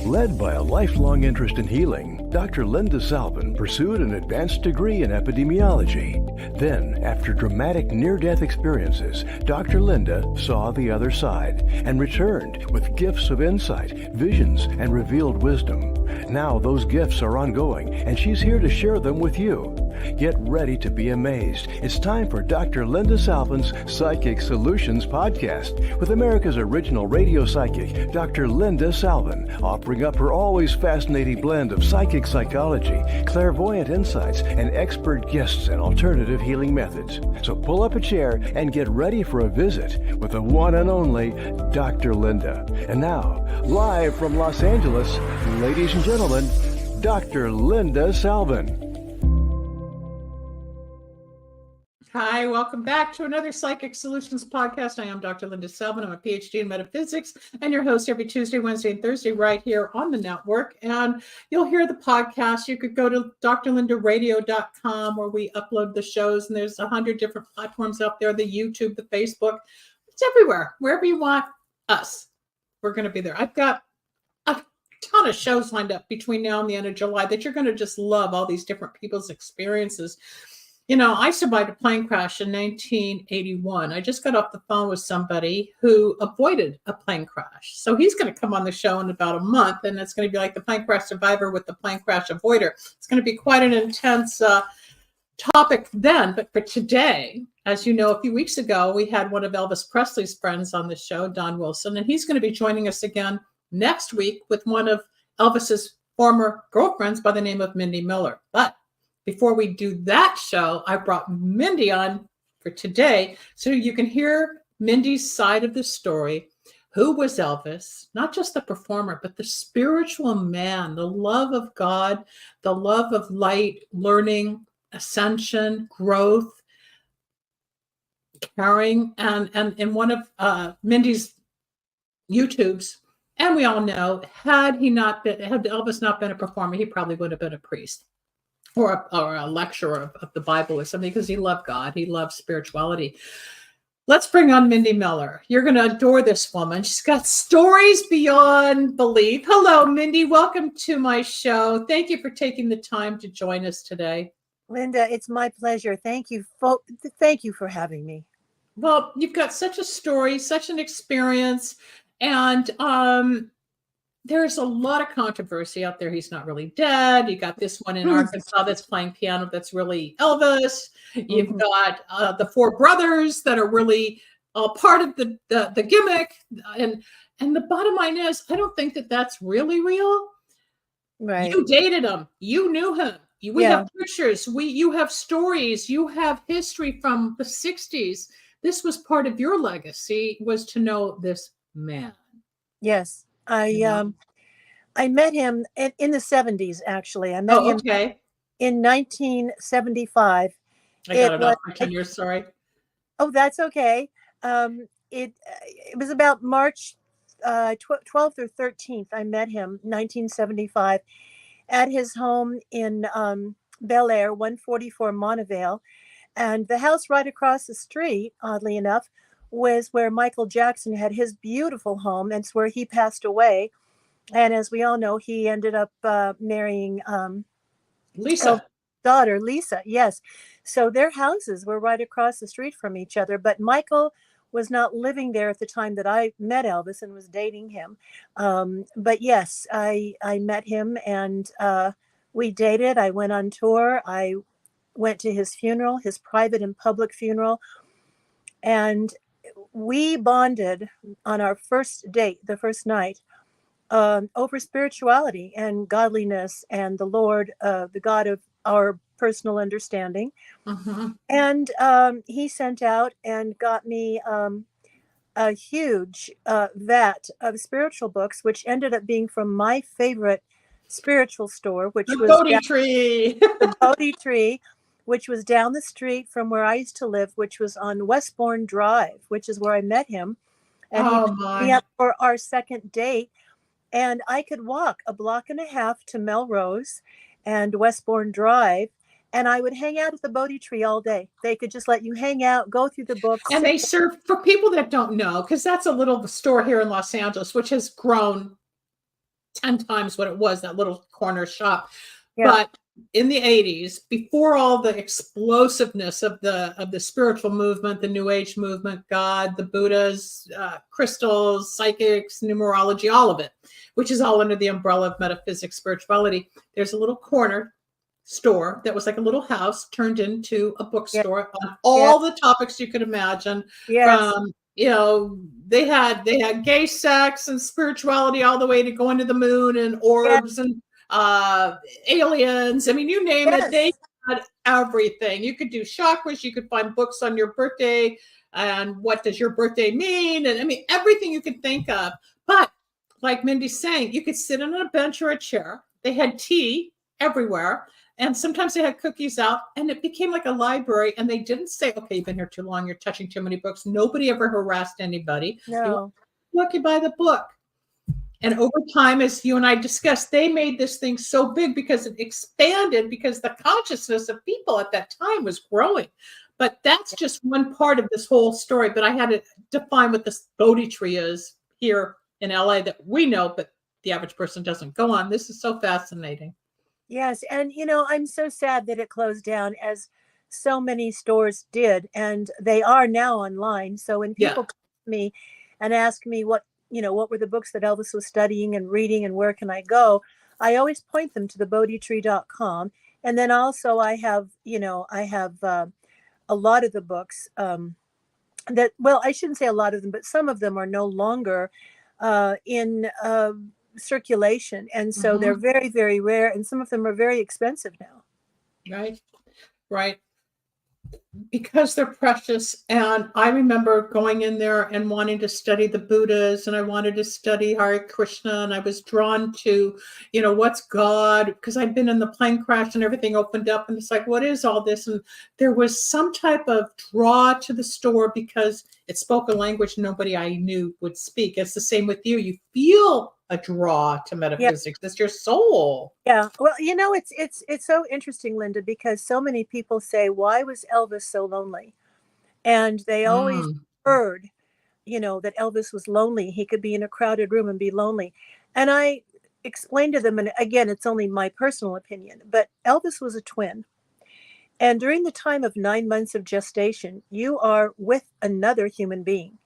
Led by a lifelong interest in healing, Dr. Linda Salvin pursued an advanced degree in epidemiology. Then, after dramatic near-death experiences, Dr. Linda saw the other side and returned with gifts of insight, visions, and revealed wisdom. Now those gifts are ongoing, and she's here to share them with you. Get ready to be amazed. It's time for Dr. Linda Salvin's Psychic Solutions podcast with America's original radio psychic, Dr. Linda Salvin, offering up her always fascinating blend of psychic psychology, clairvoyant insights, and expert guests and alternative healing methods. So pull up a chair and get ready for a visit with the one and only Dr. Linda. And now, live from Los Angeles, ladies and gentlemen, Dr. Linda Salvin. Hi, welcome back to another Psychic Solutions podcast. I am Dr. Linda Salvin. I'm a PhD in metaphysics and your host every Tuesday, Wednesday, and Thursday right here on the network. And you'll hear the podcast. You could go to drlindaradio.com where we upload the shows, and there's 100 different platforms out there, the YouTube, the Facebook. It's everywhere. Wherever you want us, we're going to be there. I've got a ton of shows lined up between now and the end of July that you're going to just love, all these different people's experiences. You know, I survived a plane crash in 1981. I just got off the phone with somebody who avoided a plane crash. So he's going to come on the show in about a month, and it's going to be like the plane crash survivor with the plane crash avoider. It's going to be quite an intense topic then. But for today, as you know, a few weeks ago, we had one of Elvis Presley's friends on the show, Don Wilson, and he's going to be joining us again next week with one of Elvis's former girlfriends by the name of Mindi Miller. But before we do that show, I brought Mindi on for today so you can hear Mindi's side of the story. Who was Elvis? Not just the performer, but the spiritual man, the love of God, the love of light, learning, ascension, growth, caring. And in one of Mindi's YouTubes, and we all know, had Elvis not been a performer, he probably would have been a priest. Or a lecturer of the Bible or something, because he loved God. He loved spirituality. Let's bring on Mindi Miller. You're going to adore this woman. She's got stories beyond belief. Hello, Mindi. Welcome to my show. Thank you for taking the time to join us today. Linda, it's my pleasure. Thank you for having me. Well, you've got such a story, such an experience, and there's a lot of controversy out there. He's not really dead. You got this one in Arkansas that's playing piano that's really Elvis. You've got the four brothers that are really part of the gimmick. And the bottom line is, I don't think that that's really real. Right. You dated him. You knew him. We have pictures. You have stories. You have history from the 60s. This was part of your legacy, was to know this man. Yes. I met him in the 70s, actually. I met him in 1975. I got it off for 10 years, sorry. Oh, that's okay. It was about March 12th or 13th. I met him, 1975, at his home in Bel Air, 144 Montevale. And the house right across the street, oddly enough, was where Michael Jackson had his beautiful home, and it's where he passed away. And as we all know, he ended up marrying Lisa's daughter, Lisa. Yes. So their houses were right across the street from each other. But Michael was not living there at the time that I met Elvis and was dating him. But yes, I met him, and we dated. I went on tour. I went to his funeral, his private and public funeral. And we bonded on our first date, the first night, over spirituality and godliness and the Lord, the God of our personal understanding. And he sent out and got me a huge vat of spiritual books, which ended up being from my favorite spiritual store, which was the Bodhi Tree, which was down the street from where I used to live, which was on Westbourne Drive, which is where I met him. And he picked me up for our second date. And I could walk a block and a half to Melrose and Westbourne Drive, and I would hang out at the Bodhi Tree all day. They could just let you hang out, go through the books. And they serve, for people that don't know, because that's a little store here in Los Angeles, which has grown 10 times what it was, that little corner shop. Yeah. But in the 80s, before all the explosiveness of the spiritual movement, the New Age movement, God, the Buddhas, crystals, psychics, numerology, all of it, which is all under the umbrella of metaphysics, spirituality, there's a little corner store that was like a little house turned into a bookstore on all the topics you could imagine. Yes. From, they had gay sex and spirituality all the way to going to the moon and orbs and aliens. I mean, you name it, they had everything. You could do chakras, you could find books on your birthday and what does your birthday mean, and I mean everything you could think of. But like Mindy's saying, you could sit on a bench or a chair. They had tea everywhere. And sometimes they had cookies out, and it became like a library. And they didn't say, okay, you've been here too long, you're touching too many books. Nobody ever harassed anybody. No. You buy the book. And over time, as you and I discussed, they made this thing so big because it expanded, because the consciousness of people at that time was growing. But that's just one part of this whole story. But I had to define what this Bodhi tree is here in LA that we know, but the average person doesn't go on. This is so fascinating. Yes. And, I'm so sad that it closed down, as so many stores did. And they are now online. So when people come to me and ask me what were the books that Elvis was studying and reading and where can I go, I always point them to the bodhitree.com. And then also I have a lot of the books that, well, I shouldn't say a lot of them, but some of them are no longer in circulation, and so they're very, very rare, and some of them are very expensive now. Right, because they're precious. And I remember going in there and wanting to study the Buddhas, and I wanted to study Hare Krishna, and I was drawn to, what's God, because I'd been in the plane crash and everything opened up, and it's like, what is all this? And there was some type of draw to the store because it spoke a language nobody I knew would speak. It's the same with you. You feel a draw to metaphysics. It's your soul. Yeah. Well, it's so interesting, Linda, because so many people say, why was Elvis so lonely? And they always heard, that Elvis was lonely. He could be in a crowded room and be lonely. And I explained to them, and again, it's only my personal opinion, but Elvis was a twin. And during the time of 9 months of gestation, you are with another human being.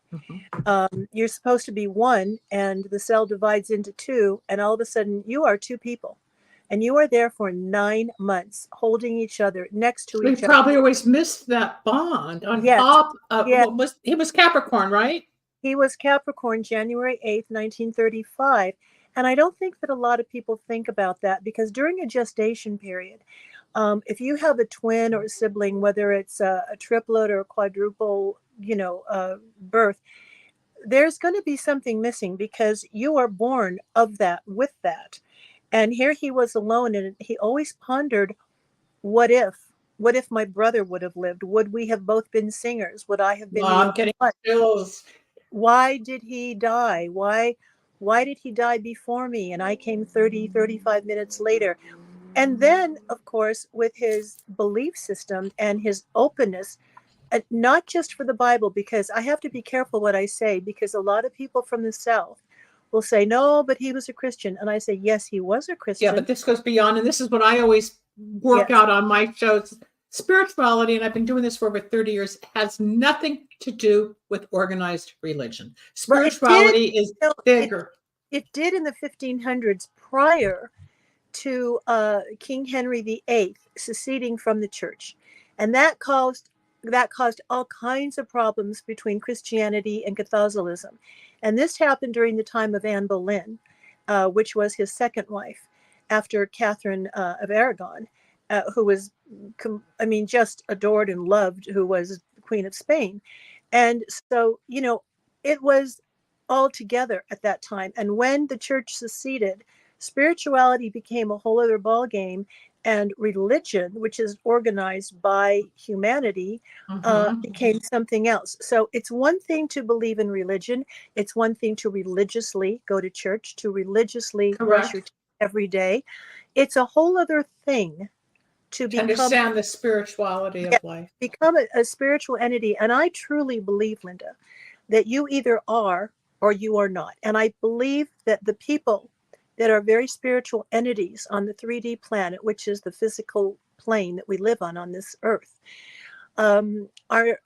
You're supposed to be one, and the cell divides into two, and all of a sudden you are two people, and you are there for 9 months holding each other next to each other. We probably always missed that bond on top of he was Capricorn, right? He was Capricorn, January 8th, 1935. And I don't think that a lot of people think about that, because during a gestation period, if you have a twin or a sibling, whether it's a triplet or a quadruple, birth, there's going to be something missing, because you are born of that, with that. And here he was alone, and he always pondered, what if my brother would have lived? Would we have both been singers? Would I have been? I'm getting chills. Why did he die? Why did he die before me? And I came 35 minutes later. And then, of course, with his belief system and his openness, not just for the Bible, because I have to be careful what I say, because a lot of people from the South will say, no, but he was a Christian. And I say, yes, he was a Christian. Yeah, but this goes beyond, and this is what I always work out on my shows. Spirituality, and I've been doing this for over 30 years, has nothing to do with organized religion. Spirituality is bigger. It did in the 1500s, prior to King Henry VIII seceding from the church. And that caused all kinds of problems between Christianity and Catholicism. And this happened during the time of Anne Boleyn, which was his second wife after Catherine of Aragon, who was, just adored and loved, who was Queen of Spain. And so, it was all together at that time. And when the church seceded, spirituality became a whole other ballgame, and religion, which is organized by humanity, became something else. So it's one thing to believe in religion. It's one thing to religiously go to church, to religiously brush your teeth every day. It's a whole other thing to understand the spirituality of life. Become a spiritual entity. And I truly believe, Linda, that you either are or you are not. And I believe that the people that are very spiritual entities on the 3D planet, which is the physical plane that we live on this earth, are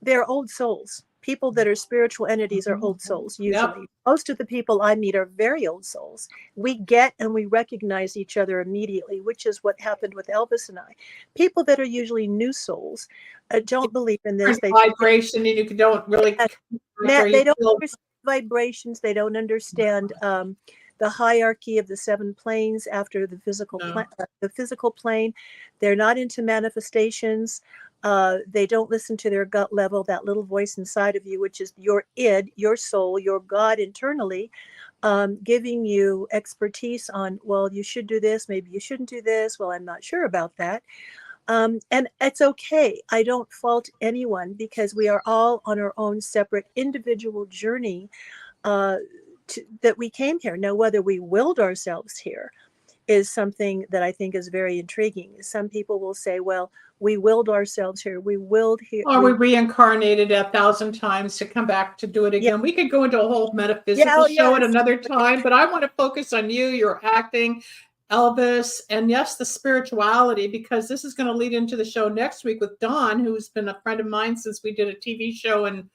they're old souls. People that are spiritual entities are old souls, usually. Yep. Most of the people I meet are very old souls. We get and we recognize each other immediately, which is what happened with Elvis and I. People that are usually new souls don't believe in this. They Vibration, and you don't really. they don't understand vibrations. They don't understand the hierarchy of the 7 planes after the physical plane. They're not into manifestations. They don't listen to their gut level, that little voice inside of you, which is your id, your soul, your God internally, giving you expertise on, well, you should do this, maybe you shouldn't do this. Well, I'm not sure about that. And it's okay. I don't fault anyone, because we are all on our own separate individual journey that we came here. Now, whether we willed ourselves here is something that I think is very intriguing. Some people will say, well, we willed ourselves here. We willed here. Or we reincarnated 1,000 times to come back to do it again. Yeah. We could go into a whole metaphysical show at another time, but I want to focus on you, your acting, Elvis, and yes, the spirituality, because this is going to lead into the show next week with Don, who's been a friend of mine since we did a TV show in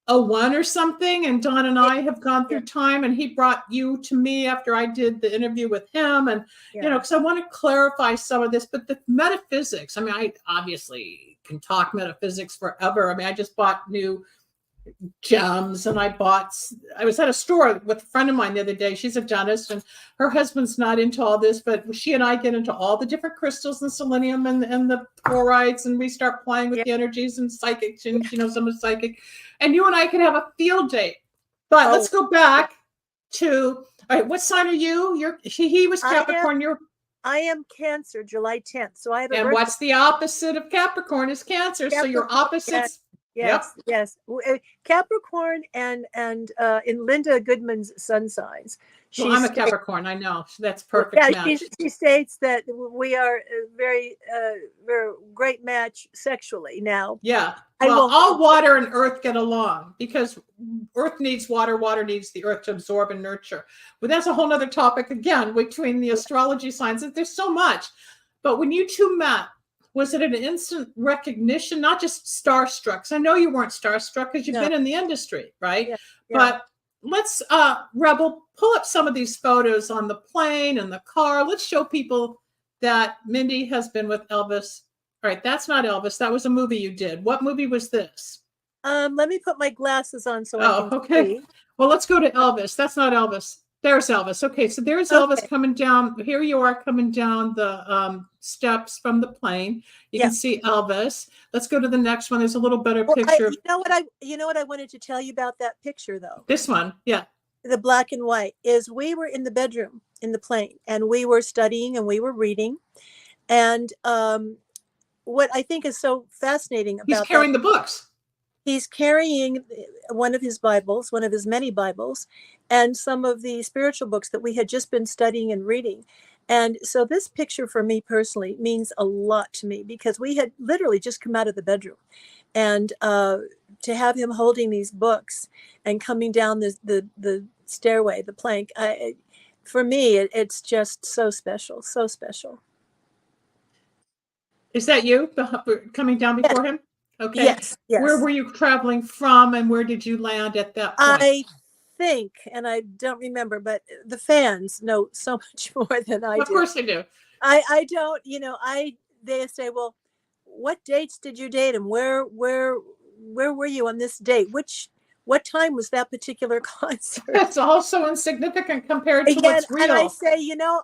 01 or something. And Don and I have gone through time, and he brought you to me after I did the interview with him. And, because I want to clarify some of this, but the metaphysics, I mean, I obviously can talk metaphysics forever. I mean, I just bought new gems, and I was at a store with a friend of mine the other day. She's a dentist, and her husband's not into all this, but she and I get into all the different crystals and selenium and the chlorides, and we start playing with the energies and psychic, and someone's psychic, and you and I could have a field day. But let's go back to, all right, what sign are you? He was Capricorn. I am Cancer, July 10th. So I have and what's the opposite of Capricorn is Cancer. So your opposites. Yes. Capricorn and in Linda Goodman's sun signs. Well, I'm a Capricorn. I know. That's perfect match. She states that we are a very great match sexually now. Yeah. Well, all water and earth get along, because earth needs water, water needs the earth to absorb and nurture. But that's a whole nother topic again, between the astrology signs. There's so much. But when you two met, was it an instant recognition, not just starstruck? I know you weren't starstruck because you've been in the industry, right? Yeah. But let's, Rebel, pull up some of these photos on the plane and the car. Let's show people that Mindi has been with Elvis. All right, that's not Elvis. That was a movie you did. What movie was this? Let me put my glasses on so I can see. Well, let's go to Elvis. That's not Elvis. There's Elvis. Okay, so there's Elvis coming down. Here you are coming down the steps from the plane. You can see Elvis. Let's go to the next one. There's a little better picture. You know what I wanted to tell you about that picture, though? This one, the black and white, is we were in the bedroom in the plane, and we were studying and we were reading. And what I think is so fascinating about he's carrying the books. He's carrying one of his Bibles, one of his many Bibles, and some of the spiritual books that we had just been studying and reading. And so this picture for me personally means a lot to me, because we had literally just come out of the bedroom, and to have him holding these books and coming down the stairway, the plank, for me, it's just so special, so special. Is that you coming down before him? Okay. Yes. Where were you traveling from, and where did you land at that point? I think, and I don't remember, but the fans know so much more than I do. Of course they do. I don't, they say, well, what dates did you date him? Where were you on this date? What time was that particular concert? That's also insignificant compared to what's real. And I say,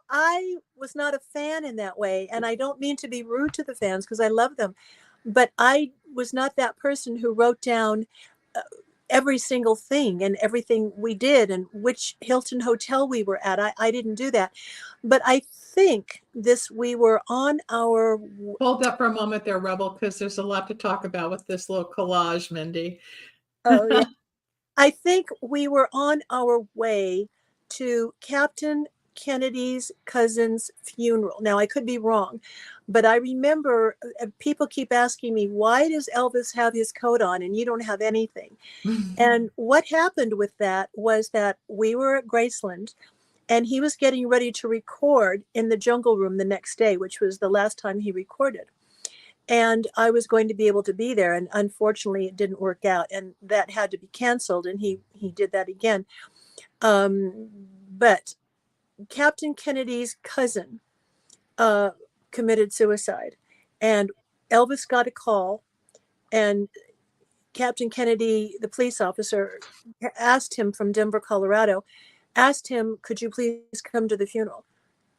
I was not a fan in that way. And I don't mean to be rude to the fans, because I love them. But I was not that person who wrote down every single thing and everything we did and which Hilton hotel we were at. I didn't do that. But I think we were on our... Hold up for a moment there, Rebel, because there's a lot to talk about with this little collage, Mindi. Oh, yeah. I think we were on our way to Captain Kennedy's cousin's funeral. Now, I could be wrong, but I remember people keep asking me, why does Elvis have his coat on and you don't have anything? And what happened with that was that we were at Graceland, and he was getting ready to record in the Jungle Room the next day, which was the last time he recorded. And I was going to be able to be there, and unfortunately it didn't work out, and that had to be canceled, and he did that again. But Captain Kennedy's cousin committed suicide, and Elvis got a call, and Captain Kennedy, the police officer, asked him from Denver, Colorado, asked him, could you please come to the funeral?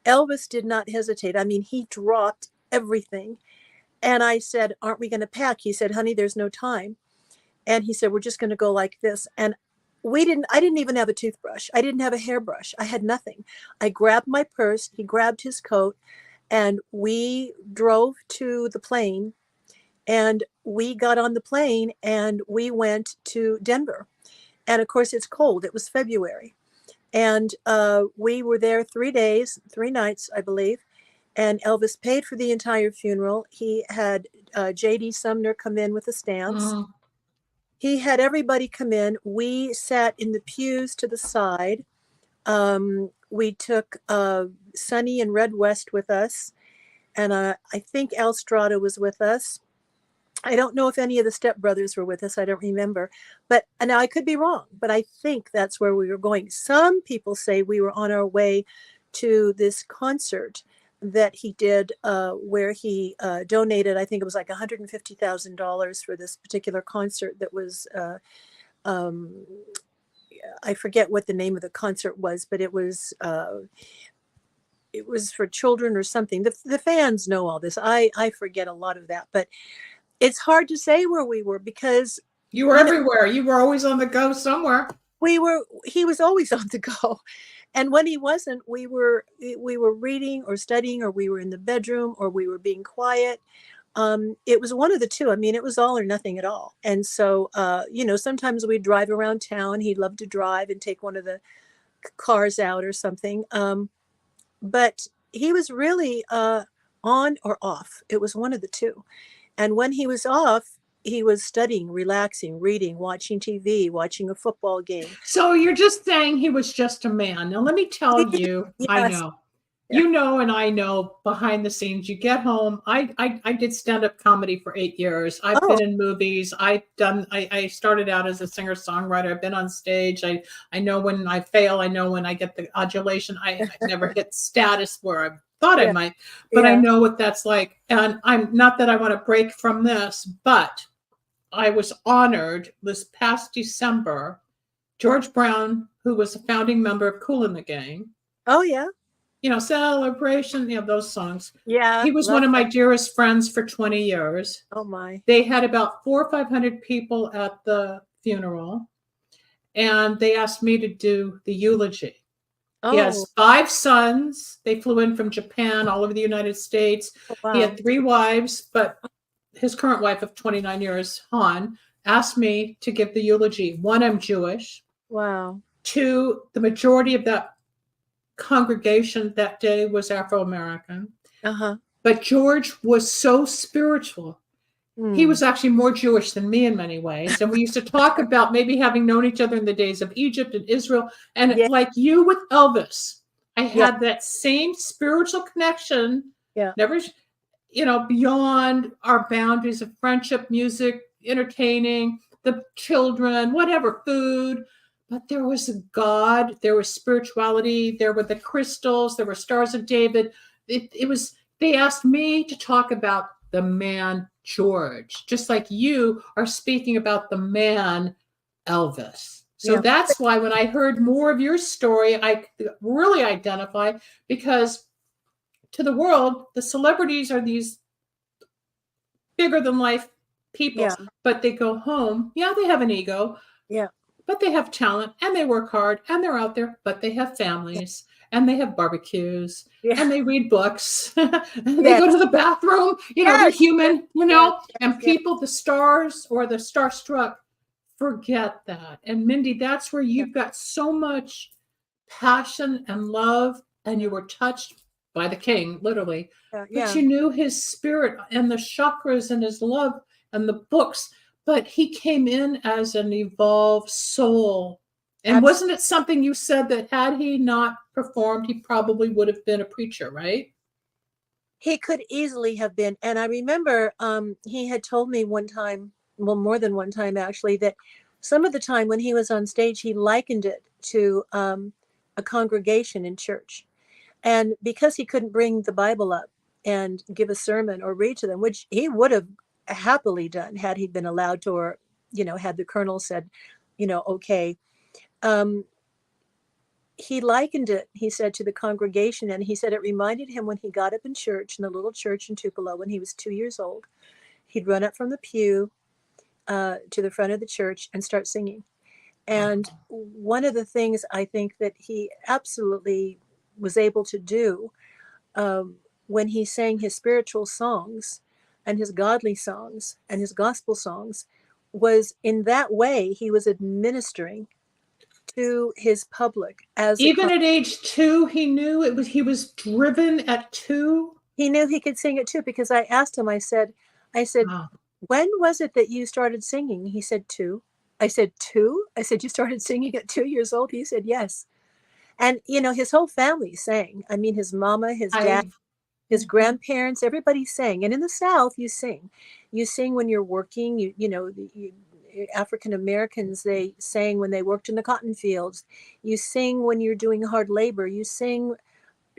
Elvis did not hesitate. I mean, he dropped everything. And I said, aren't we going to pack? He said, honey, there's no time. And he said, we're just going to go like this. And I didn't even have a toothbrush. I didn't have a hairbrush. I had nothing. I grabbed my purse. He grabbed his coat, and we drove to the plane, and we got on the plane and we went to Denver. And of course it's cold. It was February. And we were there 3 days, 3 nights, I believe. And Elvis paid for the entire funeral. He had J.D. Sumner come in with a stance. He had everybody come in. We sat in the pews to the side. We took Sonny and Red West with us. And I think Al Strada was with us. I don't know if any of the stepbrothers were with us. I don't remember. But now I could be wrong, but I think that's where we were going. Some people say we were on our way to this concert that he did where he donated, I think it was like $150,000 for this particular concert that was, I forget what the name of the concert was, but it was for children or something. The fans know all this. I forget a lot of that, but it's hard to say where we were because you were everywhere. You were always on the go somewhere. He was always on the go. And when he wasn't, we were reading or studying, or we were in the bedroom, or we were being quiet. It was one of the two. I mean, it was all or nothing at all. And so, sometimes we'd drive around town. He loved to drive and take one of the cars out or something. But he was really on or off. It was one of the two. And when he was off, he was studying, relaxing, reading, watching TV, watching a football game. So you're just saying he was just a man. Now, let me tell you, yes. I know. Yeah. You know, and I know behind the scenes, you get home. I did stand-up comedy for 8 years. I've been in movies. I started out as a singer-songwriter. I've been on stage. I know when I fail. I know when I get the adulation. I never hit status where I thought I might, but I know what that's like. And I'm not that I want to break from this, but I was honored this past December. George Brown, who was a founding member of Kool and the Gang. Oh, yeah. Celebration, those songs. Yeah. He was one of my dearest friends for 20 years. Oh, my. They had about 400 or 500 people at the funeral, and they asked me to do the eulogy. Oh. He has 5 sons. They flew in from Japan, all over the United States. Oh, wow. He had 3 wives, but his current wife of 29 years, Han, asked me to give the eulogy. 1, I'm Jewish. Wow. 2, the majority of that congregation that day was Afro-American. Uh-huh. But George was so spiritual. He was actually more Jewish than me in many ways. And we used to talk about maybe having known each other in the days of Egypt and Israel. And like you with Elvis, I had that same spiritual connection. Yeah. Never, beyond our boundaries of friendship, music, entertaining, the children, whatever, food. But there was a God, there was spirituality, there were the crystals, there were Stars of David. They asked me to talk about the man George, just like you are speaking about the man Elvis. So that's why when I heard more of your story, I really identify, because to the world, the celebrities are these bigger than life people, but they go home. Yeah, they have an ego. Yeah. But they have talent, and they work hard, and they're out there, but they have families, and they have barbecues, and they read books, and they go to the bathroom, they're human, and people, the stars or the starstruck, forget that. And Mindi, that's where you've got so much passion and love, and you were touched by the king, literally, but you knew his spirit and the chakras and his love and the books. But he came in as an evolved soul And wasn't it something you said that had he not performed, he probably would have been a preacher, right? He could easily have been. And I remember he had told me one time, well, more than one time actually, that some of the time when he was on stage, he likened it to a congregation in church. And because he couldn't bring the Bible up and give a sermon or read to them, which he would have happily done had he been allowed to, or, had the colonel said, okay. He likened it, he said, to the congregation. And he said it reminded him when he got up in church, in the little church in Tupelo, when he was 2 years old. He'd run up from the pew to the front of the church and start singing. And one of the things I think that he absolutely was able to do when he sang his spiritual songs and his godly songs and his gospel songs was, in that way, he was administering to his public. As even at age 2, he knew it was, he was driven at 2. He knew he could sing it too, because I asked him, I said, Wow. when was it that you started singing? He said 2. I said 2? I said, you started singing at 2 years old? He said, yes. And, his whole family sang. I mean, his mama, his dad, his grandparents, everybody sang. And in the South, you sing. You sing when you're working. African Americans, they sang when they worked in the cotton fields. You sing when you're doing hard labor. You sing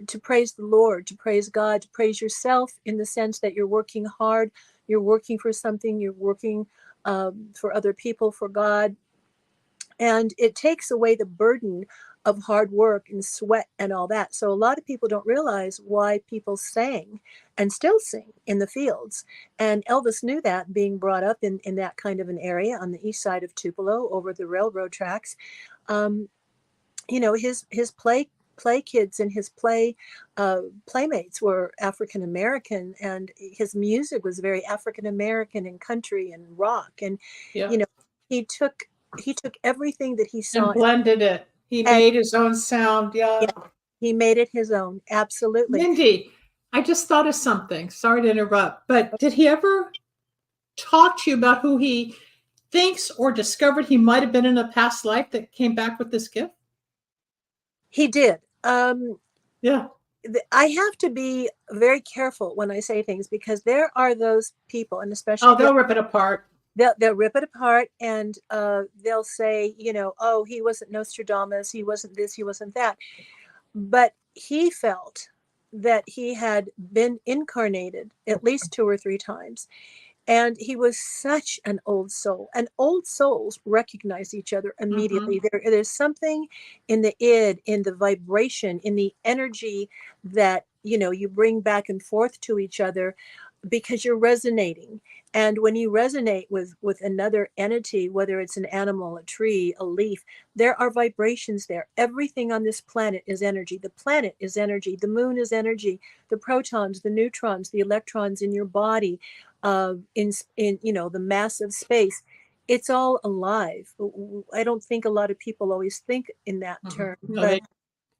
to praise the Lord, to praise God, to praise yourself, in the sense that you're working hard, you're working for something, you're working for other people, for God. And it takes away the burden of hard work and sweat and all that. So a lot of people don't realize why people sang and still sing in the fields. And Elvis knew that, being brought up in that kind of an area on the east side of Tupelo over the railroad tracks. His play kids and his playmates were African American, and his music was very African American and country and rock. And he took everything that he saw and blended it. He made his own sound. Yeah. He made it his own. Absolutely. Mindi, I just thought of something. Sorry to interrupt, but did he ever talk to you about who he thinks or discovered he might have been in a past life that came back with this gift? He did. Yeah. I have to be very careful when I say things, because there are those people, and especially... Oh, they'll rip it apart. They'll rip it apart, and they'll say, oh, he wasn't Nostradamus, he wasn't this, he wasn't that. But he felt that he had been incarnated at least 2 or 3 times. And he was such an old soul. And old souls recognize each other immediately. There's something in the id, in the vibration, in the energy that, you bring back and forth to each other, because you're resonating. And when you resonate with another entity, whether it's an animal, a tree, a leaf, there are vibrations there. Everything on this planet is energy. The planet is energy. The moon is energy. The protons, the neutrons, the electrons in your body, in the massive space, it's all alive. I don't think a lot of people always think in that term,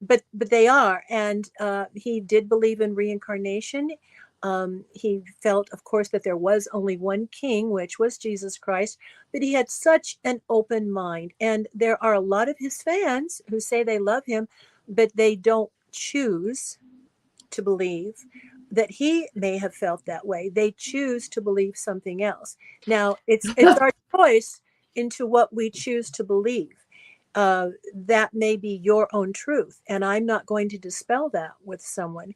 but they are. And he did believe in reincarnation. He felt, of course, that there was only one king, which was Jesus Christ, but he had such an open mind. And there are a lot of his fans who say they love him, but they don't choose to believe that he may have felt that way. They choose to believe something else. Now, it's our choice into what we choose to believe. That may be your own truth, and I'm not going to dispel that with someone.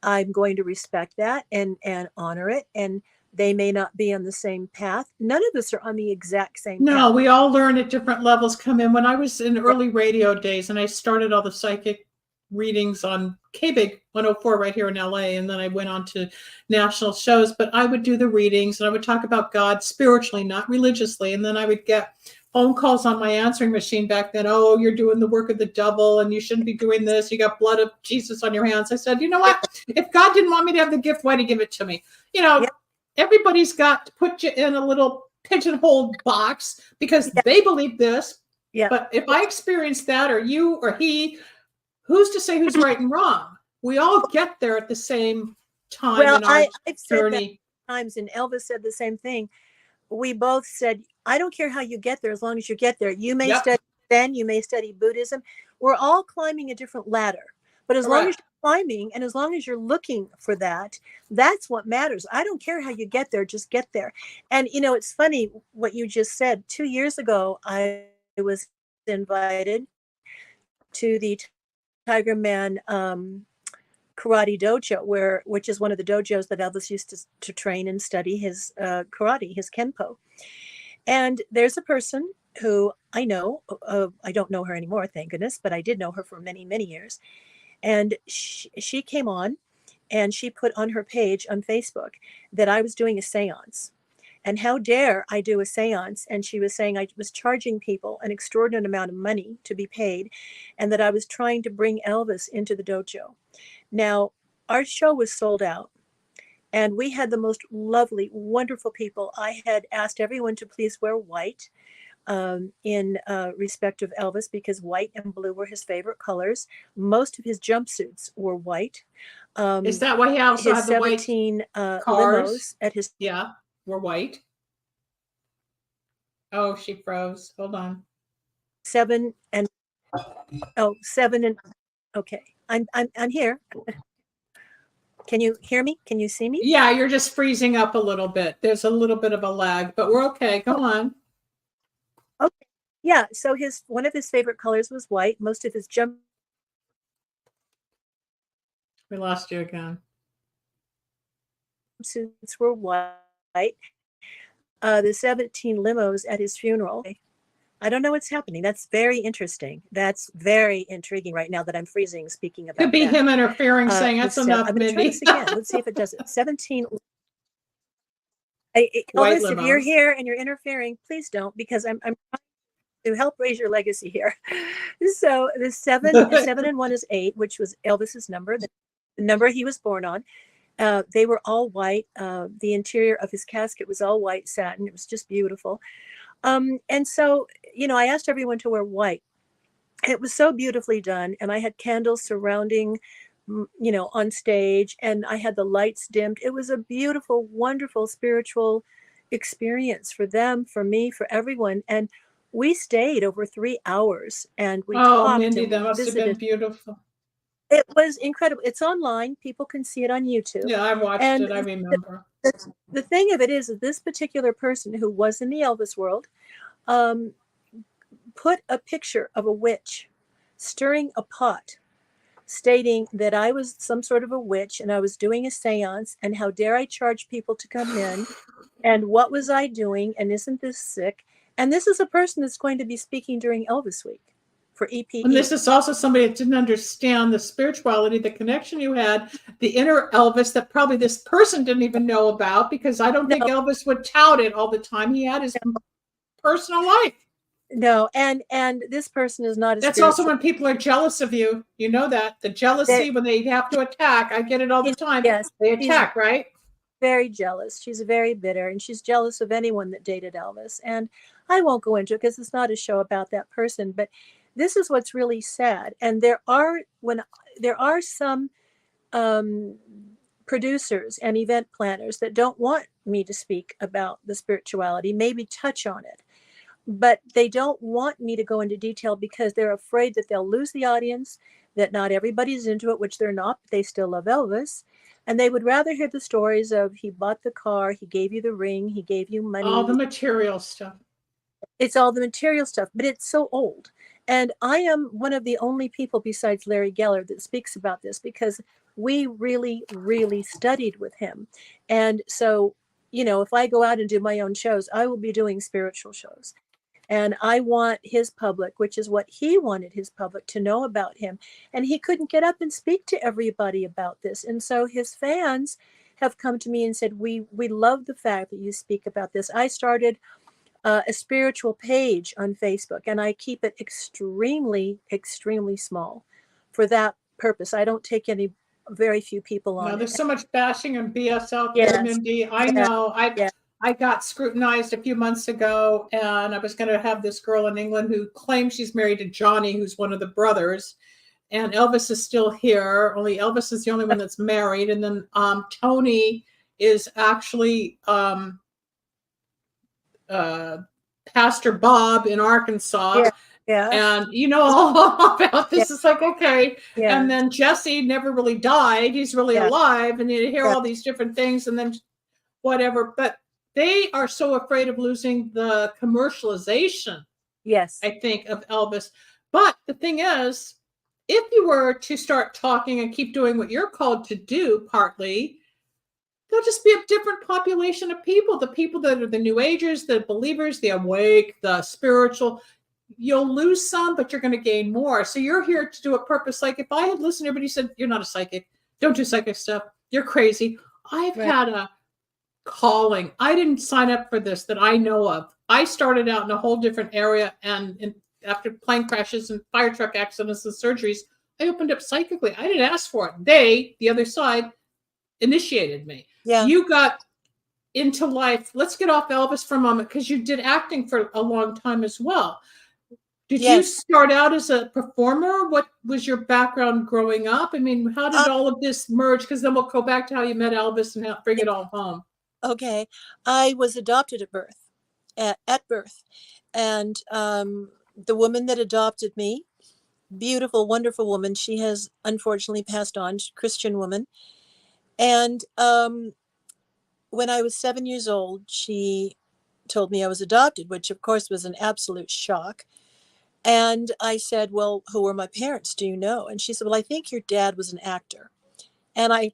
I'm going to respect that and honor it. And they may not be on the same path. None of us are on the exact same path. No, we all learn at different levels, come in. When I was in early radio days, and I started all the psychic readings on KBIG 104 right here in LA, and then I went on to national shows, but I would do the readings and I would talk about God spiritually, not religiously. And then I would get phone calls on my answering machine back then. Oh, you're doing the work of the devil and you shouldn't be doing this. You got blood of Jesus on your hands. I said, you know what? If God didn't want me to have the gift, why'd he give it to me? Everybody's got to put you in a little pigeonholed box because they believe this. Yeah. But if I experience that, or you or he, who's to say who's right and wrong? We all get there at the same time. Well, I've said that times, and Elvis said the same thing. We both said, I don't care how you get there, as long as you get there. You may study Then you may study Buddhism. We're all climbing a different ladder. But as long as Correct. you're climbing and as long as you're looking for that, that's what matters. I don't care how you get there, just get there. And, it's funny what you just said. 2 years ago, I was invited to the Tiger Man karate dojo, which is one of the dojos that Elvis used to train and study his karate, his kenpo. And there's a person who I know, I don't know her anymore, thank goodness, but I did know her for many, many years. And she came on and she put on her page on Facebook that I was doing a seance. And how dare I do a seance? And she was saying I was charging people an extraordinary amount of money to be paid, and that I was trying to bring Elvis into the dojo. Now, our show was sold out, and we had the most lovely, wonderful people. I had asked everyone to please wear white in respect of Elvis, because white and blue were his favorite colors. Most of his jumpsuits were white. Is that why he also His had the white 17 cars? limos at his Yeah, were white. Oh, she froze. Hold on. 7 and okay. I'm here. Can you hear me? Can you see me? Yeah, you're just freezing up a little bit. There's a little bit of a lag, but we're okay. Go on. Okay. Yeah. So one of his favorite colors was white. Most of his We lost you again. jumpsuits were white. The 17 limos at his funeral. I don't know what's happening. That's very interesting. That's very intriguing right now that I'm freezing speaking about Could be that. him interfering, saying that's enough, I'm going to try Mindi. this again. Let's see if it does it. 17. White Elvis, if you're limos. here and you're interfering, please don't, because I'm trying to help raise your legacy here. So the 7 and 1 is 8, which was Elvis's number, the number he was born on. They were all white. The interior of his casket was all white satin. It was just beautiful. And so, I asked everyone to wear white. It was so beautifully done. And I had candles surrounding, on stage, and I had the lights dimmed. It was a beautiful, wonderful spiritual experience for them, for me, for everyone. And we stayed over 3 hours and we talked Mindi, and that we must have been visited. beautiful. It was incredible. It's online. People can see it on YouTube. Yeah, I watched And it. I remember. the thing of it is this particular person who was in the Elvis world put a picture of a witch stirring a pot, stating that I was some sort of a witch and I was doing a seance, and how dare I charge people to come in, and what was I doing, and isn't this sick? And this is a person that's going to be speaking during Elvis Week for EPE. And this is also somebody that didn't understand the spirituality, the connection you had, the inner Elvis that probably this person didn't even know about, because I don't think Elvis would tout it all the time. He had his personal life. No, and this person is not a That's also when people are jealous of you. You know that. The jealousy when they have to attack. I get it all the time. Yes, they attack, right? Very jealous. She's very bitter, and she's jealous of anyone that dated Elvis. And I won't go into it because it's not a show about that person, but this is what's really sad. And there are some producers and event planners that don't want me to speak about the spirituality, maybe touch on it, but they don't want me to go into detail because they're afraid that they'll lose the audience, that not everybody's into it, which they're not, but they still love Elvis. And they would rather hear the stories of he bought the car, he gave you the ring, he gave you money. All the material stuff. It's all the material stuff, but it's so old. And I am one of the only people besides Larry Geller that speaks about this, because we really, really studied with him. And so, if I go out and do my own shows, I will be doing spiritual shows. And I want his public, which is what he wanted his public to know about him. And he couldn't get up and speak to everybody about this. And so his fans have come to me and said, we love the fact that you speak about this. I started a spiritual page on Facebook, and I keep it extremely, extremely small for that purpose. I don't take very few people on. No, there's so much bashing and BS out there, Mindi. I know. I got scrutinized a few months ago, and I was going to have this girl in England who claims she's married to Johnny, who's one of the brothers. And Elvis is still here. Only Elvis is the only one that's married. And then Tony is actually Pastor Bob in Arkansas. Yeah. And you know all about Yeah. this. It's like, okay. Yeah. And then Jesse never really died. He's really Yeah. alive. And you hear Yeah. all these different things and then whatever. But they are so afraid of losing the commercialization, Yes. I think, of Elvis. But the thing is, if you were to start talking and keep doing what you're called to do, partly, there'll just be a different population of people. The people that are the New Agers, the believers, the awake, the spiritual. You'll lose some, but you're going to gain more. So you're here to do a purpose. Like if I had listened to everybody said, you're not a psychic, don't do psychic stuff, you're crazy. I've Right. had a calling. I didn't sign up for this that I know of. I started out in a whole different area, and after plane crashes and fire truck accidents and surgeries, I opened up psychically. I didn't ask for it. They, the other side, initiated me. Yeah. You got into life. Let's get off Elvis for a moment because you did acting for a long time as well. Did you Yes. start out as a performer? What was your background growing up? I mean, how did all of this merge? Because then we'll go back to how you met Elvis and bring it all home. Okay. I was adopted at birth, at birth. And the woman that adopted me, beautiful, wonderful woman, she has unfortunately passed on, Christian woman. And when I was 7 years old, she told me I was adopted, which of course was an absolute shock. And I said, well, who were my parents? Do you know? And she said, well, I think your dad was an actor. And I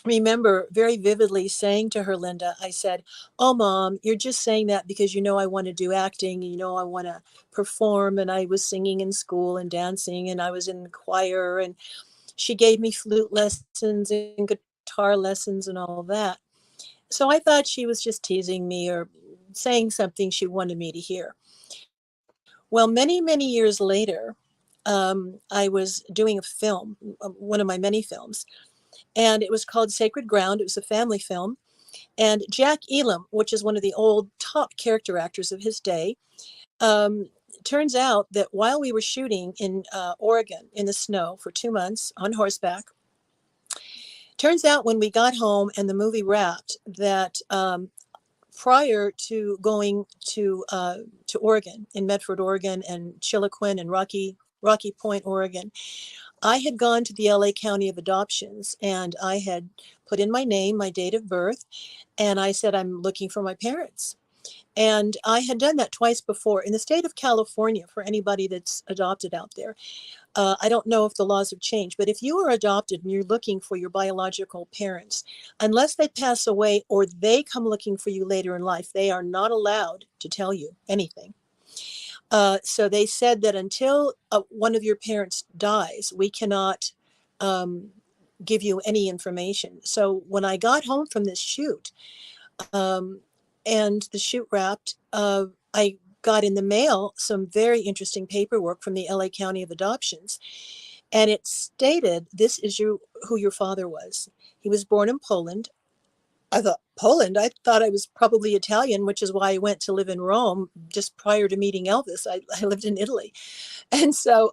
remember very vividly saying to her, Linda, I said, oh, Mom, you're just saying that because you know I want to do acting, you know I want to perform. And I was singing in school and dancing, and I was in the choir. And she gave me flute lessons and guitar lessons and all that. So I thought she was just teasing me or saying something she wanted me to hear. Well, many, many years later, I was doing a film, one of my many films, and it was called Sacred Ground. It was a family film. And Jack Elam, which is one of the old top character actors of his day, turns out that while we were shooting in Oregon in the snow for 2 months on horseback, turns out when we got home and the movie wrapped that prior to going to Oregon, in Medford, Oregon, and Chiloquin and Rocky Point, Oregon, I had gone to the LA County of Adoptions and I had put in my name, my date of birth, and I said, I'm looking for my parents. And I had done that twice before in the state of California for anybody that's adopted out there. I don't know if the laws have changed, but if you are adopted and you're looking for your biological parents, unless they pass away or they come looking for you later in life, they are not allowed to tell you anything. So they said that until one of your parents dies, we cannot give you any information. So when I got home from this shoot and the shoot wrapped, I got in the mail some very interesting paperwork from the LA County of Adoptions. And it stated, this is who your father was. He was born in Poland. I thought, Poland? I thought I was probably Italian, which is why I went to live in Rome just prior to meeting Elvis. I lived in Italy. And so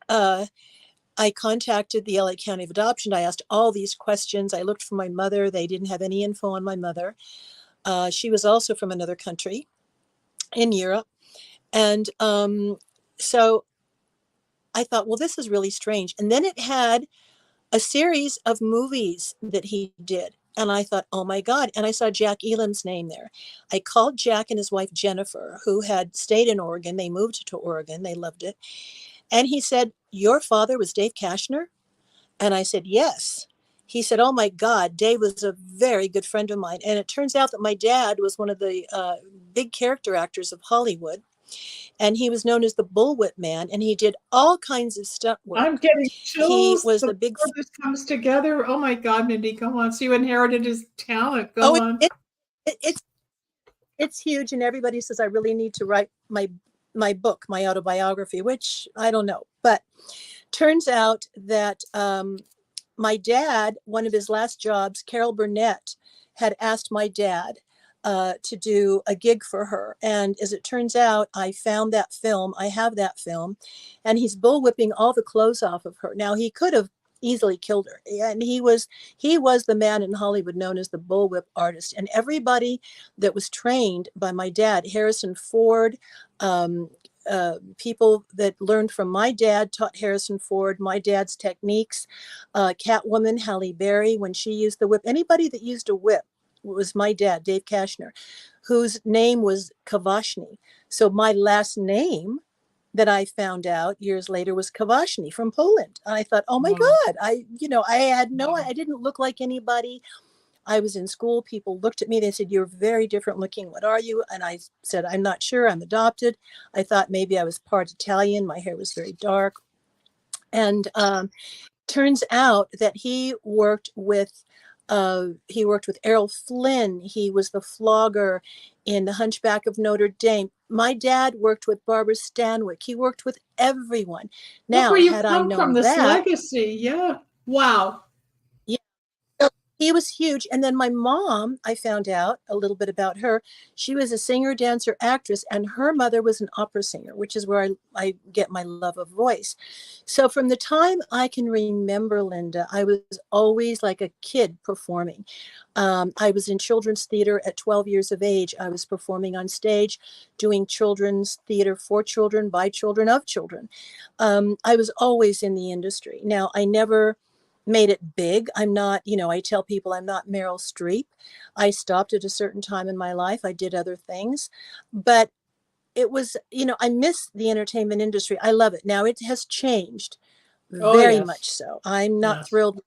I contacted the LA County of Adoption. I asked all these questions. I looked for my mother. They didn't have any info on my mother. She was also from another country in Europe. And so I thought, well, this is really strange. And then it had a series of movies that he did. And I thought, oh my God. And I saw Jack Elam's name there. I called Jack and his wife, Jennifer, who had stayed in Oregon. They moved to Oregon. They loved it. And he said, your father was Dave Kashner? And I said, yes. He said, oh my God, Dave was a very good friend of mine. And it turns out that my dad was one of the big character actors of Hollywood. And he was known as the Bullwhip Man. And he did all kinds of stunt work. I'm getting He chills. was The the big... more this comes together. Oh my God, Mindi, go on. So you inherited his talent. Go Oh, on. it's huge. And everybody says I really need to write my book, my autobiography, which I don't know. But turns out that my dad, one of his last jobs, Carol Burnett, had asked my dad to do a gig for her. And as it turns out, I found that film. I have that film. And he's bullwhipping all the clothes off of her. Now, he could have easily killed her. And he was the man in Hollywood known as the bullwhip artist. And everybody that was trained by my dad, Harrison Ford, people that learned from my dad taught Harrison Ford my dad's techniques. Catwoman Halle Berry, when she used the whip, anybody that used a whip was my dad, Dave Kashner, whose name was Kavashny. So my last name that I found out years later was Kavashny from Poland. I thought, oh my God, I didn't look like anybody. I was in school. People looked at me. They said, you're very different looking. What are you? And I said, I'm not sure. I'm adopted. I thought maybe I was part Italian. My hair was very dark. And turns out that he worked with Errol Flynn. He was the flogger in The Hunchback of Notre Dame. My dad worked with Barbara Stanwyck. He worked with everyone. Now, look where you had come I known from, this that, legacy. Yeah. Wow. he was huge. And then my mom, I found out a little bit about her. She was a singer, dancer, actress, and her mother was an opera singer, which is where I get my love of voice. So from the time I can remember, Linda, I was always like a kid performing. I was in children's theater at 12 years of age. I was performing on stage, doing children's theater for children, by children, of children. I was always in the industry. Now, I never made it big. I'm not, I tell people I'm not Meryl Streep. I stopped at a certain time in my life. I did other things, but it was, I miss the entertainment industry. I love it. Now it has changed very much so. I'm not thrilled.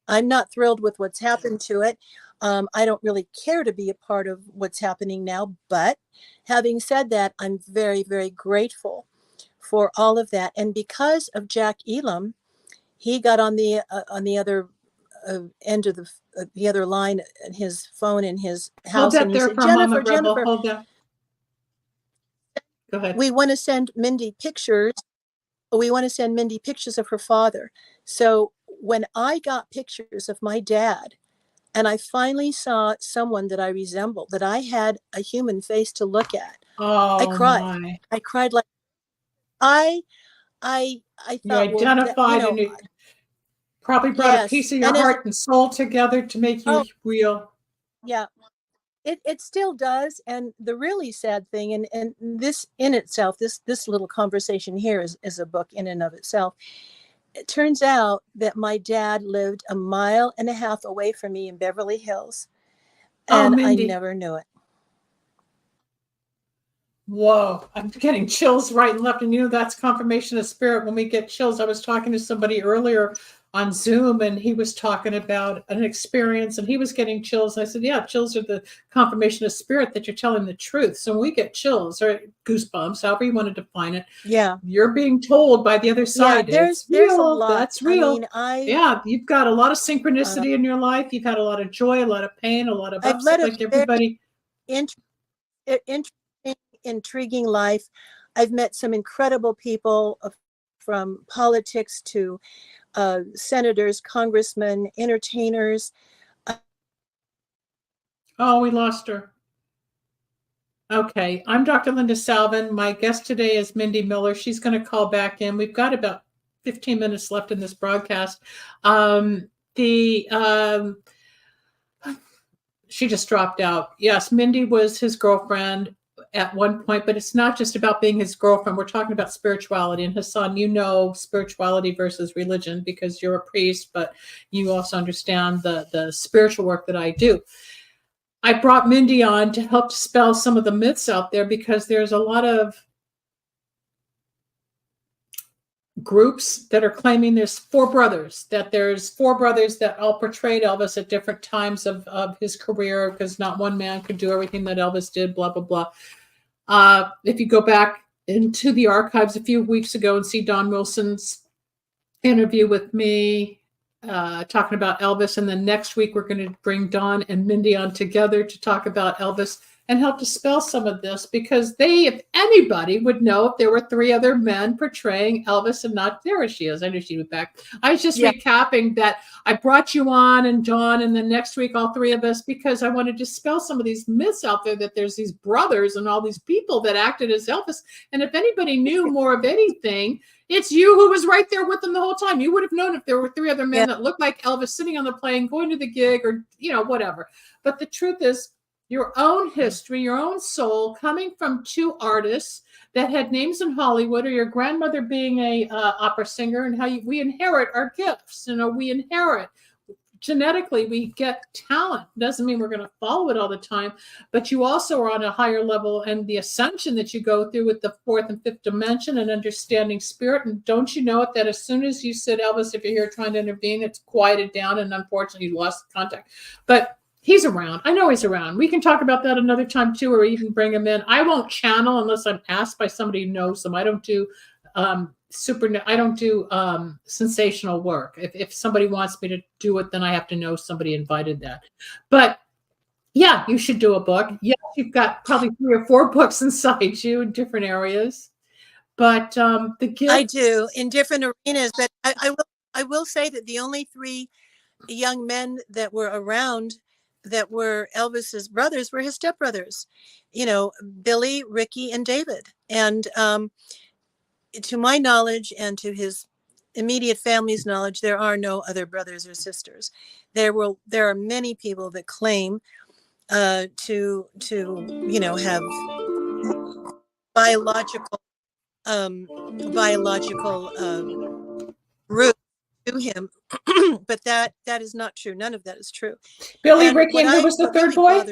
I'm not thrilled with what's happened to it. I don't really care to be a part of what's happening now, but having said that, I'm very, very grateful for all of that. And because of Jack Elam, he got on the other end of the other line, his phone in his house, and he said, Jennifer, hold that. Go ahead. We want to send Mindi pictures. We want to send Mindi pictures of her father. So when I got pictures of my dad, and I finally saw someone that I resembled, that I had a human face to look at, I cried. My. I cried like I thought, you identified, and you probably brought a piece of your heart and soul together to make you real. Yeah, it still does. And the really sad thing, and this in itself, this little conversation here is a book in and of itself. It turns out that my dad lived 1.5 miles away from me in Beverly Hills, and I never knew it. Whoa, I'm getting chills right and left. And that's confirmation of spirit when we get chills. I was talking to somebody earlier on Zoom, and he was talking about an experience, and he was getting chills. I said, yeah, chills are the confirmation of spirit that you're telling the truth. So when we get chills or goosebumps, however you want to define it, you're being told by the other side, it's real. A lot. That's real. I mean, you've got a lot of synchronicity in your life. You've had a lot of joy, a lot of pain, a lot of upset, like everybody. Intriguing life. I've met some incredible people, from politics to senators, congressmen, entertainers. We lost her. Okay, I'm Dr. Linda Salvin. My guest today is Mindi Miller. She's going to call back in. We've got about 15 minutes left in this broadcast. She just dropped out. Yes, Mindi was his girlfriend at one point, but it's not just about being his girlfriend. We're talking about spirituality. And Hassan, spirituality versus religion because you're a priest, but you also understand the spiritual work that I do. I brought Mindi on to help dispel some of the myths out there because there's a lot of groups that are claiming there's four brothers that all portrayed Elvis at different times of his career because not one man could do everything that Elvis did, blah, blah, blah. If you go back into the archives a few weeks ago and see Don Wilson's interview with me talking about Elvis, and then next week we're going to bring Don and Mindi on together to talk about Elvis and help dispel some of this because they, if anybody, would know if there were three other men portraying Elvis and not. There she is. I knew she'd be back. I was just recapping that I brought you on and Dawn, and then next week all three of us, because I want to dispel some of these myths out there that there's these brothers and all these people that acted as Elvis. And if anybody knew more of anything, it's you who was right there with them the whole time. You would have known if there were three other men that looked like Elvis sitting on the plane, going to the gig, or whatever. But the truth is, your own history, your own soul, coming from two artists that had names in Hollywood, or your grandmother being a opera singer, and how we inherit our gifts. We inherit genetically, we get talent. Doesn't mean we're going to follow it all the time, but you also are on a higher level, and the ascension that you go through with the fourth and fifth dimension and understanding spirit. And don't you know it, that as soon as you said, Elvis, if you're here trying to intervene, it's quieted down, and unfortunately you lost contact. But he's around. I know he's around. We can talk about that another time too, or you can bring him in. I won't channel unless I'm asked by somebody who knows them. I don't do sensational work. If somebody wants me to do it, then I have to know somebody invited that. But yeah, you should do a book. Yes, you've got probably 3 or 4 books inside you in different areas. But the gift, I do, in different arenas. But I will say that the only 3 young men that were around that were Elvis's brothers were his stepbrothers, Billy, Ricky, and David. And to my knowledge, and to his immediate family's knowledge, there are no other brothers or sisters. There are many people that claim to have biological root to him, but that is not true. None of that is true. Billy, Ricky, and who was the third boy?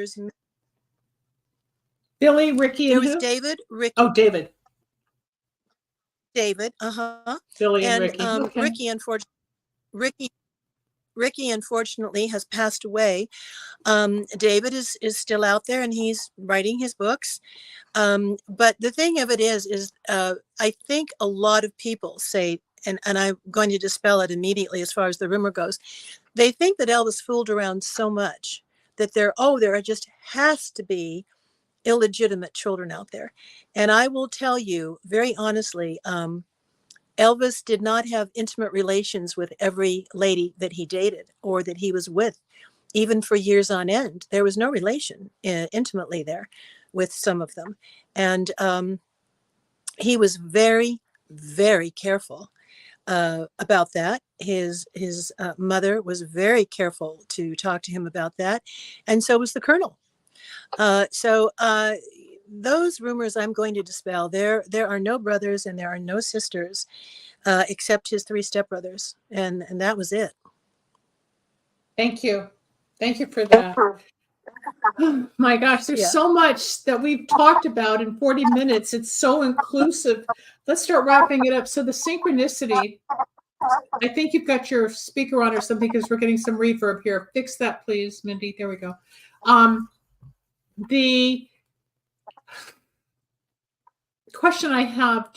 Billy, Ricky, and who? There was David, Ricky. Oh, David. Billy and Ricky. Okay. Ricky unfortunately has passed away. David is still out there, and he's writing his books. But the thing of it is I think a lot of people say, and I'm going to dispel it immediately as far as the rumor goes, they think that Elvis fooled around so much that there just has to be illegitimate children out there. And I will tell you very honestly, Elvis did not have intimate relations with every lady that he dated or that he was with, even for years on end. There was no relation intimately there with some of them. And he was very, very careful about that. His mother was very careful to talk to him about that. And so was the Colonel. So those rumors I'm going to dispel. There are no brothers and there are no sisters except his 3 stepbrothers. And that was it. Thank you. Thank you for that. Oh, my gosh, there's so much that we've talked about in 40 minutes. It's so inclusive. Let's start wrapping it up. So the synchronicity, I think you've got your speaker on or something because we're getting some reverb here. Fix that, please, Mindi. There we go. The question I have,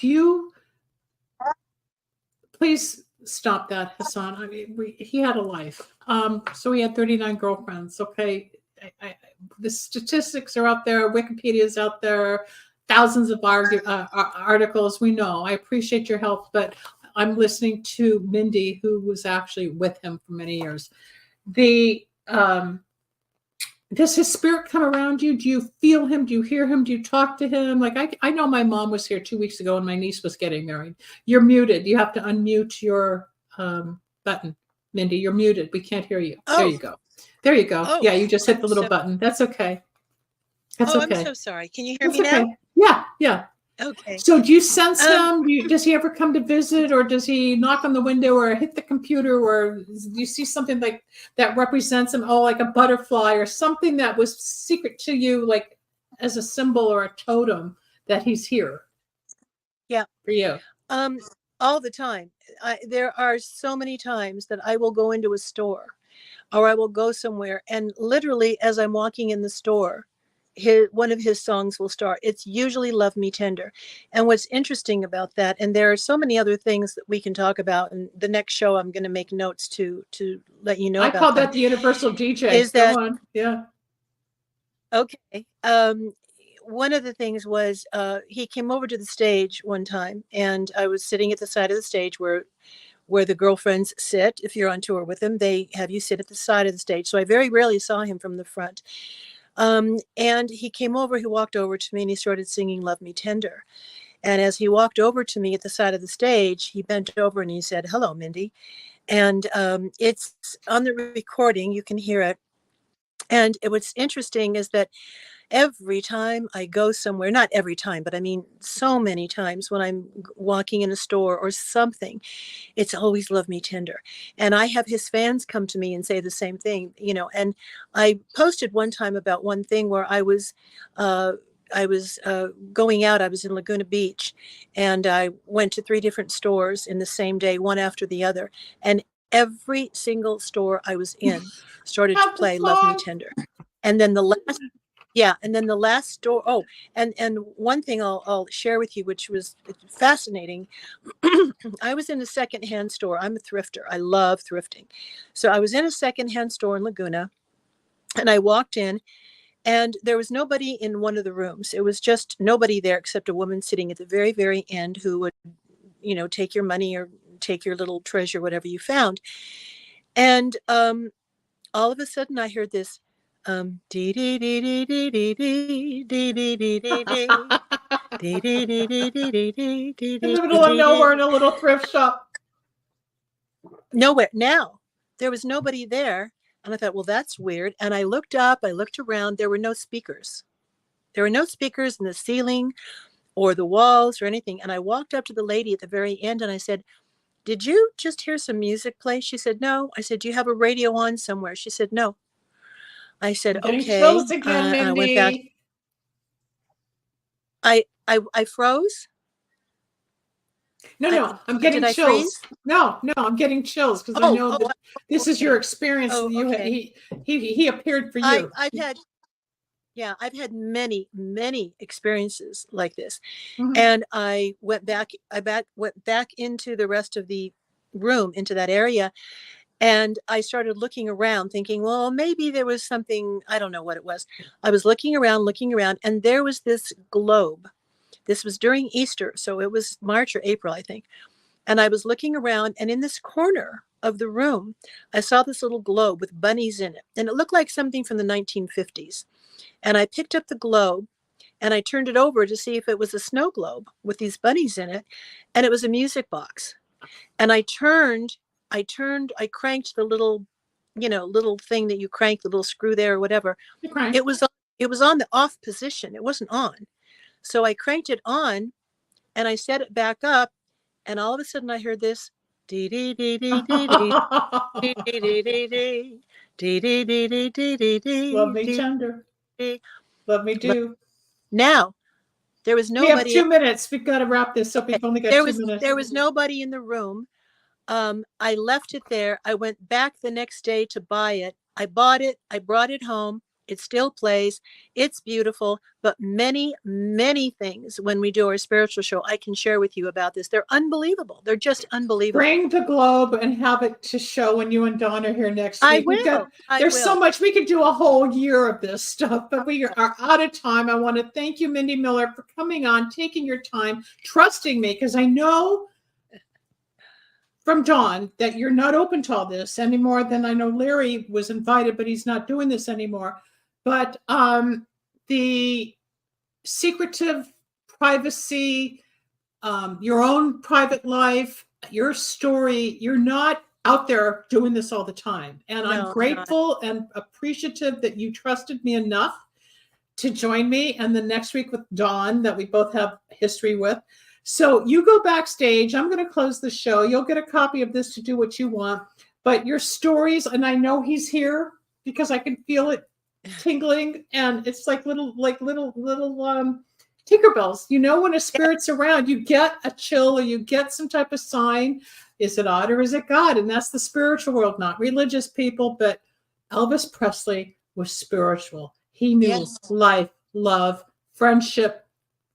please stop that, Hassan. I mean, he had a life. So he had 39 girlfriends. Okay. The statistics are out there. Wikipedia is out there. Thousands of articles. We know. I appreciate your help, but I'm listening to Mindi, who was actually with him for many years. Does his spirit come around you? Do you feel him? Do you hear him? Do you talk to him? Like I know my mom was here 2 weeks ago and my niece was getting married. You're muted. You have to unmute your button. Mindi, you're muted. We can't hear you. Oh. There you go. There you go. Oh, yeah, you just hit the little button. That's okay. That's okay. I'm so sorry. Can you hear me now? Okay. Yeah, yeah. Okay. So do you sense him? Does he ever come to visit, or does he knock on the window or hit the computer, or do you see something like that represents him? Oh, like a butterfly or something that was secret to you, like as a symbol or a totem that he's here? Yeah. For you. All the time. There are so many times that I will go into a store or I will go somewhere, and literally as I'm walking in the store, one of his songs will start. It's usually Love Me Tender. And what's interesting about that, and there are so many other things that we can talk about, and the next show I'm going to make notes to let you know about. I call that the universal DJ. Is that, go on. Yeah. Okay. One of the things was he came over to the stage one time, and I was sitting at the side of the stage where the girlfriends sit. If you're on tour with them, they have you sit at the side of the stage. So I very rarely saw him from the front. And he came over, he walked over to me and he started singing Love Me Tender. And as he walked over to me at the side of the stage, he bent over and he said, "Hello, Mindi." And it's on the recording, you can hear it. And what's interesting is that every time I go somewhere, not every time, but I mean so many times when I'm walking in a store or something, it's always love me tender. And I have his fans come to me and say the same thing, and I posted one time about one thing where uh, I was going out. I was in Laguna Beach, and I went to 3 different stores in the same day, one after the other. And every single store I was in started to Have the play Love Me song. Tender. And then the last yeah, and then the last store. Oh, and one thing I'll share with you, which was fascinating. I was in a secondhand store. I'm a thrifter. I love thrifting. So I was in a secondhand store in Laguna, and I walked in, and there was nobody in one of the rooms. It was just nobody there except a woman sitting at the very, very end who would, take your money or take your little treasure, whatever you found. And all of a sudden, I heard this dee dee dee dee dee dee dee dee dee dee dee dee. In the middle of nowhere in a little thrift shop. Nowhere. Now, there was nobody there. And I thought, well, that's weird. And I looked up, I looked around. There were no speakers. There were no speakers in the ceiling or the walls or anything. And I walked up to the lady at the very end and I said, did you just hear some music play? She said, no. I said, do you have a radio on somewhere? She said, no. I said, I'm getting okay. chills again, And I went back. Mindy. I froze. No, I'm getting Did I chills. freeze? No, I'm getting chills because I know that this is your experience. Oh, okay. He appeared for you. I've had many, many experiences like this. Mhm. And I went back into the rest of the room, into that area. And I started looking around thinking, well, maybe there was something, I don't know what it was. I was looking around, and there was this globe. This was during Easter. So it was March or April, I think. And I was looking around, and in this corner of the room, I saw this little globe with bunnies in it. And it looked like something from the 1950s. And I picked up the globe and I turned it over to see if it was a snow globe with these bunnies in it. And it was a music box. And I cranked the little, little thing that you crank, the little screw there or whatever. Okay. It was on the off position. It wasn't on. So I cranked it on and I set it back up. And all of a sudden I heard this dee dee dee dee dee dee dee dee dee dee dee dee dee dee dee dee dee. Love me tender. Love me do. Now, there was We have nobody. 2 minutes. We've got to wrap this up. We've only got 2 minutes. There was nobody in the room. I left it there. I went back the next day to buy it. I bought it. I brought it home. It still plays. It's beautiful. But many, many things when we do our spiritual show, I can share with you about this. They're unbelievable. They're just unbelievable. Bring the globe and have it to show when you and Dawn are here next week. There's so much. We could do a whole year of this stuff, but we are out of time. I want to thank you, Mindy Miller, for coming on, taking your time, trusting me, because I know from Dawn that you're not open to all this any more than I know Larry was invited, but he's not doing this anymore. But the secretive privacy, your own private life, your story, you're not out there doing this all the time. And I'm grateful and appreciative that you trusted me enough to join me. And the next week with Dawn, that we both have history with. So you go backstage. I'm going to close the show. You'll get a copy of this to do what you want. But your stories, and I know he's here because I can feel it tingling, and it's like little Tinkerbells. When a spirit's around, you get a chill or you get some type of sign. Is it odd or is it God? And that's the spiritual world, not religious people. But Elvis Presley was spiritual. He knew life, love, friendship,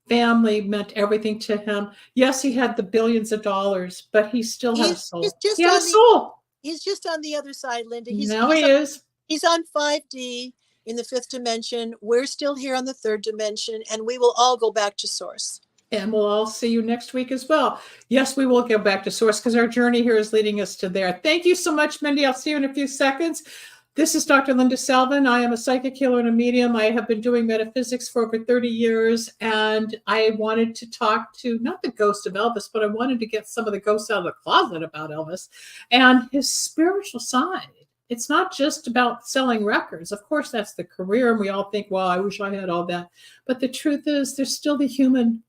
family meant everything to him. Yes, he had the billions of dollars, but he still had a soul. He had a soul. He's just on the other side, Linda. He is. He's on 5D in the 5th dimension. We're still here on the 3rd dimension, and we will all go back to source. And we'll all see you next week as well. Yes, we will go back to source because our journey here is leading us to there. Thank you so much, Mindy. I'll see you in a few seconds. This is Dr. Linda Salvin. I am a psychic healer and a medium. I have been doing metaphysics for over 30 years, and I wanted to talk to, not the ghost of Elvis, but I wanted to get some of the ghosts out of the closet about Elvis and his spiritual side. it's not just about selling records. Of course, that's the career, and we all think, well, I wish I had all that. But the truth is, there's still the human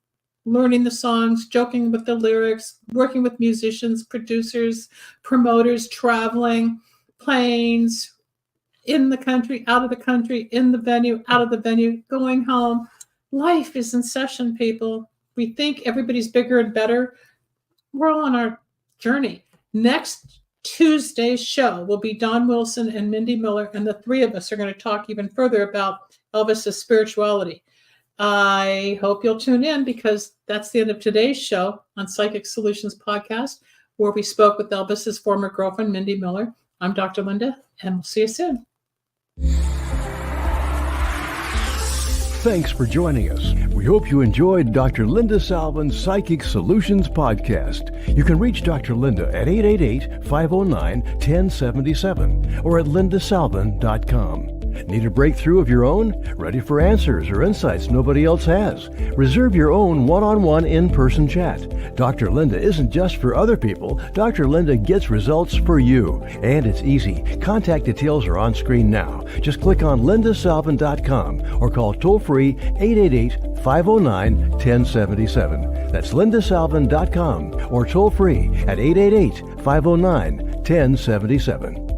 learning the songs, joking with the lyrics, working with musicians, producers, promoters, traveling, planes, in the country, out of the country, in the venue, out of the venue, going home. Life is in session, people. We think everybody's bigger and better. We're all on our journey. Next Tuesday's show will be Don Wilson and Mindi Miller, and the three of us are going to talk even further about Elvis's spirituality. I hope you'll tune in, because that's the end of today's show on Psychic Solutions Podcast, where we spoke with Elvis's former girlfriend, Mindi Miller. I'm Dr. Linda, and we'll see you soon. Thanks for joining us. We hope you enjoyed Dr. Linda Salvin's Psychic Solutions Podcast. You can reach Dr. Linda at 888-509-1077 or at lindasalvin.com. Need a breakthrough of your own? Ready for answers or insights nobody else has? Reserve your own one-on-one in-person chat. Dr. Linda isn't just for other people. Dr. Linda gets results for you. And it's easy. Contact details are on screen now. Just click on lindasalvin.com or call toll-free 888-509-1077. That's lindasalvin.com or toll-free at 888-509-1077.